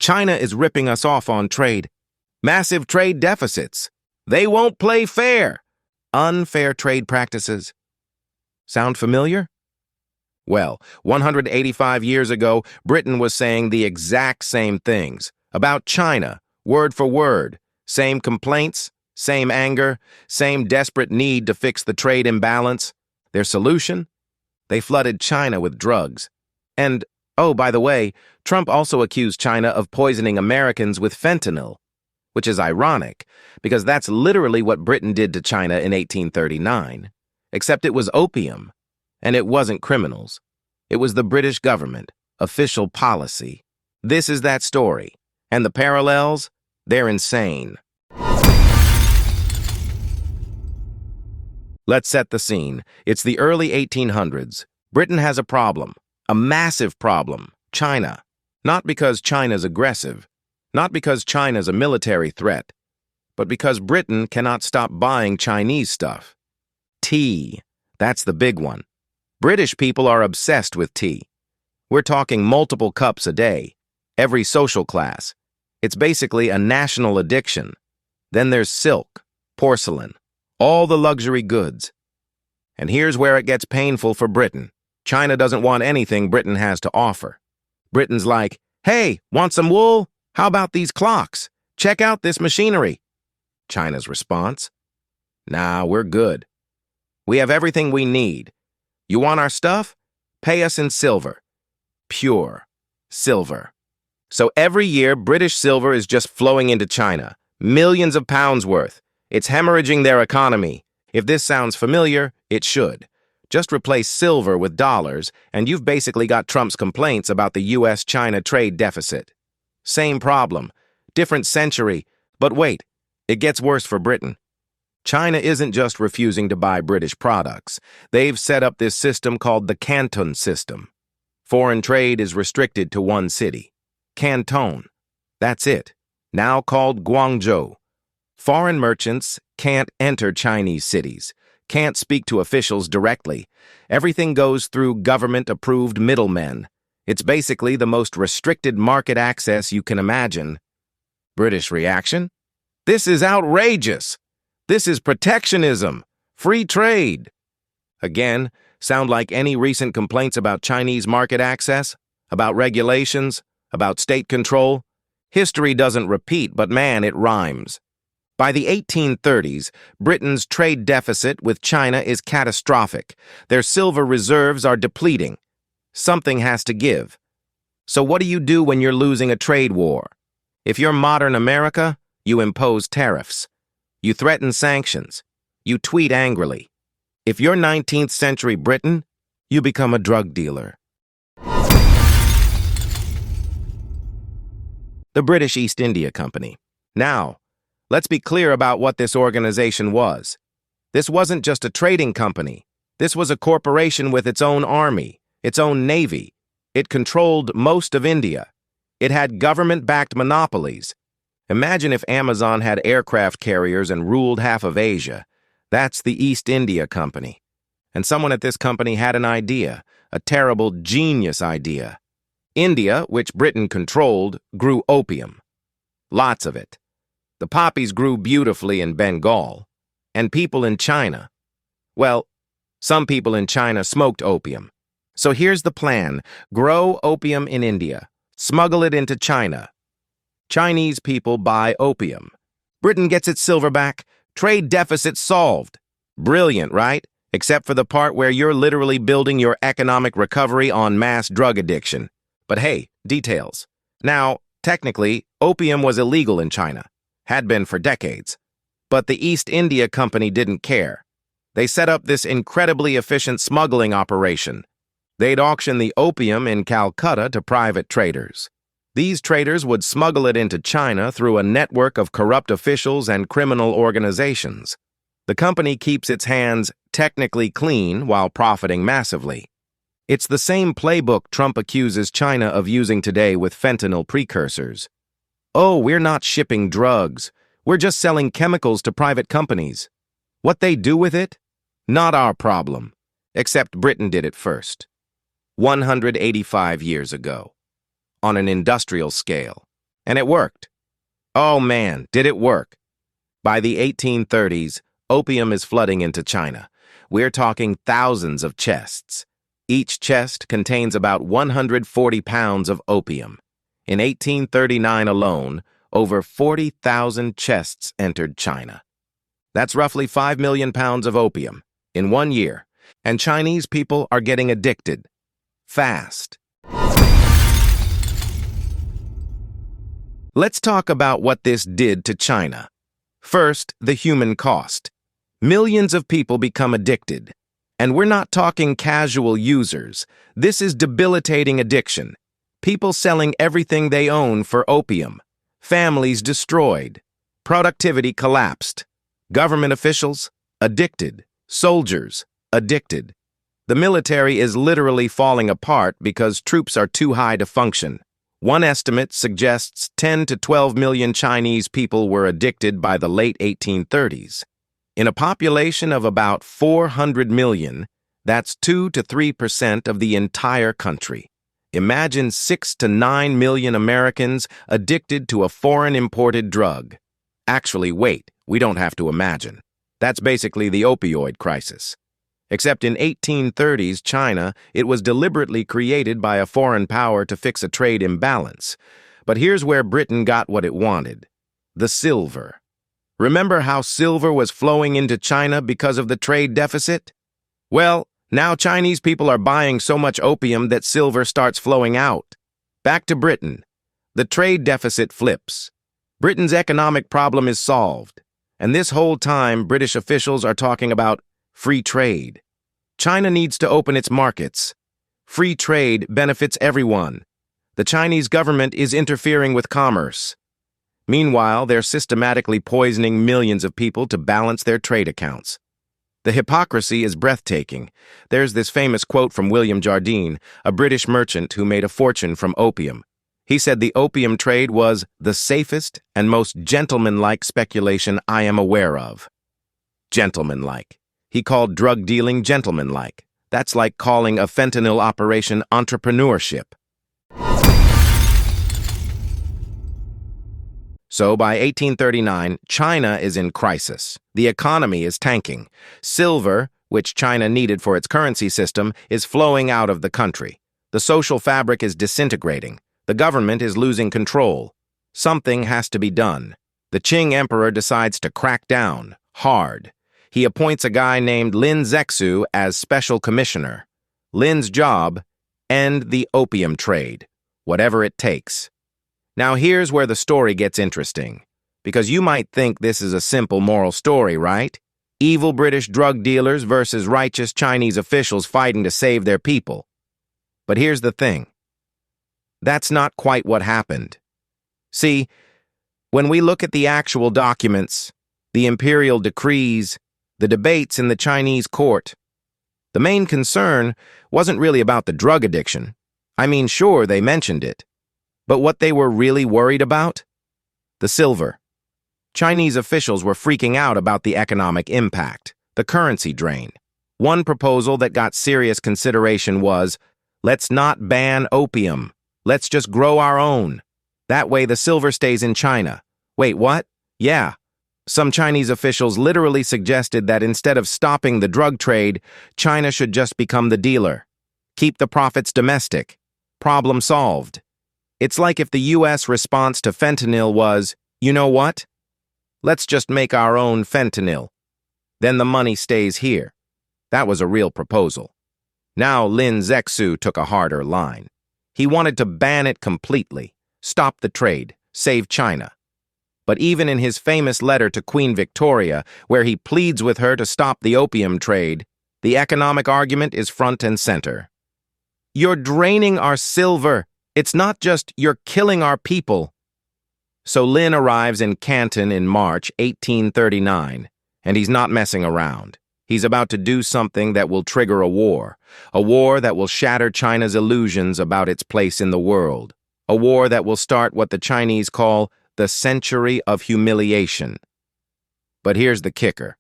China is ripping us off on trade. Massive trade deficits. They won't play fair. Unfair trade practices. Sound familiar? Well, 185 years ago, Britain was saying the exact same things about China, word for word. Same complaints, same anger, same desperate need to fix the trade imbalance. Their solution? They flooded China with drugs. And, oh, by the way, Trump also accused China of poisoning Americans with fentanyl, which is ironic, because that's literally what Britain did to China in 1839. Except it was opium, and it wasn't criminals. It was the British government, official policy. This is that story, and the parallels, they're insane. Let's set the scene. It's the early 1800s. Britain has a problem, a massive problem, China. Not because China's aggressive, not because China's a military threat, but because Britain cannot stop buying Chinese stuff. Tea, that's the big one. British people are obsessed with tea. We're talking multiple cups a day, every social class. It's basically a national addiction. Then there's silk, porcelain, all the luxury goods. And here's where it gets painful for Britain. China doesn't want anything Britain has to offer. Britain's like, hey, want some wool? How about these clocks? Check out this machinery. China's response? Nah, we're good. We have everything we need. You want our stuff? Pay us in silver. Pure silver. So every year, British silver is just flowing into China. Millions of pounds worth. It's hemorrhaging their economy. If this sounds familiar, it should. Just replace silver with dollars, and you've basically got Trump's complaints about the U.S.-China trade deficit. Same problem, different century, but wait, it gets worse for Britain. China isn't just refusing to buy British products. They've set up this system called the Canton system. Foreign trade is restricted to one city. Canton. That's it. Now called Guangzhou. Foreign merchants can't enter Chinese cities, can't speak to officials directly. Everything goes through government-approved middlemen. It's basically the most restricted market access you can imagine. British reaction? This is outrageous! This is protectionism! Free trade! Again, sound like any recent complaints about Chinese market access? About regulations? About state control? History doesn't repeat, but man, it rhymes. By the 1830s, Britain's trade deficit with China is catastrophic. Their silver reserves are depleting. Something has to give. So what do you do when you're losing a trade war? If you're modern America, you impose tariffs. You threaten sanctions. You tweet angrily. If you're 19th century Britain, you become a drug dealer. The British East India Company. Now, let's be clear about what this organization was. This wasn't just a trading company. This was a corporation with its own army, its own navy. It controlled most of India. It had government-backed monopolies. Imagine if Amazon had aircraft carriers and ruled half of Asia. That's the East India Company. And someone at this company had an idea, a terrible, genius idea. India, which Britain controlled, grew opium. Lots of it. The poppies grew beautifully in Bengal. And people in China. Well, some people in China smoked opium. So here's the plan. Grow opium in India. Smuggle it into China. Chinese people buy opium. Britain gets its silver back. Trade deficit solved. Brilliant, right? Except for the part where you're literally building your economic recovery on mass drug addiction. But hey, details. Now, technically, opium was illegal in China. Had been for decades. But the East India Company didn't care. They set up this incredibly efficient smuggling operation. They'd auction the opium in Calcutta to private traders. These traders would smuggle it into China through a network of corrupt officials and criminal organizations. The company keeps its hands technically clean while profiting massively. It's the same playbook Trump accuses China of using today with fentanyl precursors. Oh, we're not shipping drugs. We're just selling chemicals to private companies. What they do with it? Not our problem. Except Britain did it first. 185 years ago. On an industrial scale. And it worked. Oh man, did it work? By the 1830s, opium is flooding into China. We're talking thousands of chests. Each chest contains about 140 pounds of opium. In 1839 alone, over 40,000 chests entered China. That's roughly 5 million pounds of opium in 1 year, and Chinese people are getting addicted. Fast. Let's talk about what this did to China. First, the human cost. Millions of people become addicted. And we're not talking casual users. This is debilitating addiction. People selling everything they own for opium. Families destroyed. Productivity collapsed. Government officials, addicted. Soldiers, addicted. The military is literally falling apart because troops are too high to function. One estimate suggests 10 to 12 million Chinese people were addicted by the late 1830s. In a population of about 400 million, that's 2 to 3% of the entire country. Imagine 6 to 9 million Americans addicted to a foreign imported drug. Actually, wait, we don't have to imagine. That's basically the opioid crisis. Except in 1830s China, it was deliberately created by a foreign power to fix a trade imbalance. But here's where Britain got what it wanted: the silver. Remember how silver was flowing into China because of the trade deficit? Well, now Chinese people are buying so much opium that silver starts flowing out. Back to Britain. The trade deficit flips. Britain's economic problem is solved. And this whole time, British officials are talking about free trade. China needs to open its markets. Free trade benefits everyone. The Chinese government is interfering with commerce. Meanwhile, they're systematically poisoning millions of people to balance their trade accounts. The hypocrisy is breathtaking. There's this famous quote from William Jardine, a British merchant who made a fortune from opium. He said the opium trade was the safest and most gentlemanlike speculation I am aware of. Gentlemanlike. He called drug dealing gentlemanlike. That's like calling a fentanyl operation entrepreneurship. So by 1839, China is in crisis. The economy is tanking. Silver, which China needed for its currency system, is flowing out of the country. The social fabric is disintegrating. The government is losing control. Something has to be done. The Qing emperor decides to crack down, hard. He appoints a guy named Lin Zexu as special commissioner. Lin's job: end the opium trade, whatever it takes. Now here's where the story gets interesting, because you might think this is a simple moral story, right? Evil British drug dealers versus righteous Chinese officials fighting to save their people. But here's the thing. That's not quite what happened. See, when we look at the actual documents, the imperial decrees, the debates in the Chinese court, the main concern wasn't really about the drug addiction. I mean, sure, they mentioned it. But what they were really worried about? The silver. Chinese officials were freaking out about the economic impact, the currency drain. One proposal that got serious consideration was, let's not ban opium. Let's just grow our own. That way the silver stays in China. Wait, what? Yeah. Some Chinese officials literally suggested that instead of stopping the drug trade, China should just become the dealer. Keep the profits domestic. Problem solved. It's like if the U.S. response to fentanyl was, you know what? Let's just make our own fentanyl. Then the money stays here. That was a real proposal. Now Lin Zexu took a harder line. He wanted to ban it completely, stop the trade, save China. But even in his famous letter to Queen Victoria, where he pleads with her to stop the opium trade, the economic argument is front and center. You're draining our silver. It's not just you're killing our people. So Lin arrives in Canton in March 1839, and he's not messing around. He's about to do something that will trigger a war that will shatter China's illusions about its place in the world, a war that will start what the Chinese call the century of humiliation. But here's the kicker.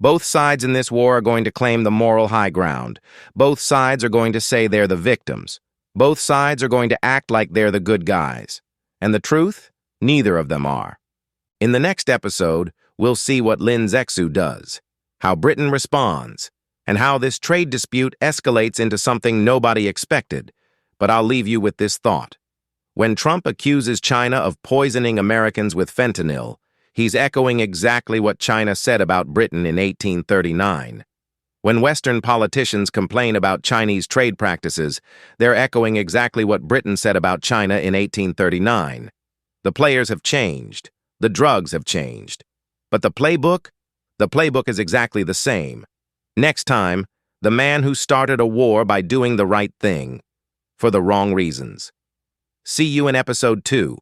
Both sides in this war are going to claim the moral high ground. Both sides are going to say they're the victims. Both sides are going to act like they're the good guys. And the truth? Neither of them are. In the next episode, we'll see what Lin Zexu does, how Britain responds, and how this trade dispute escalates into something nobody expected. But I'll leave you with this thought. When Trump accuses China of poisoning Americans with fentanyl, he's echoing exactly what China said about Britain in 1839. When Western politicians complain about Chinese trade practices, they're echoing exactly what Britain said about China in 1839. The players have changed. The drugs have changed. But the playbook? The playbook is exactly the same. Next time, the man who started a war by doing the right thing, for the wrong reasons. See you in episode 2.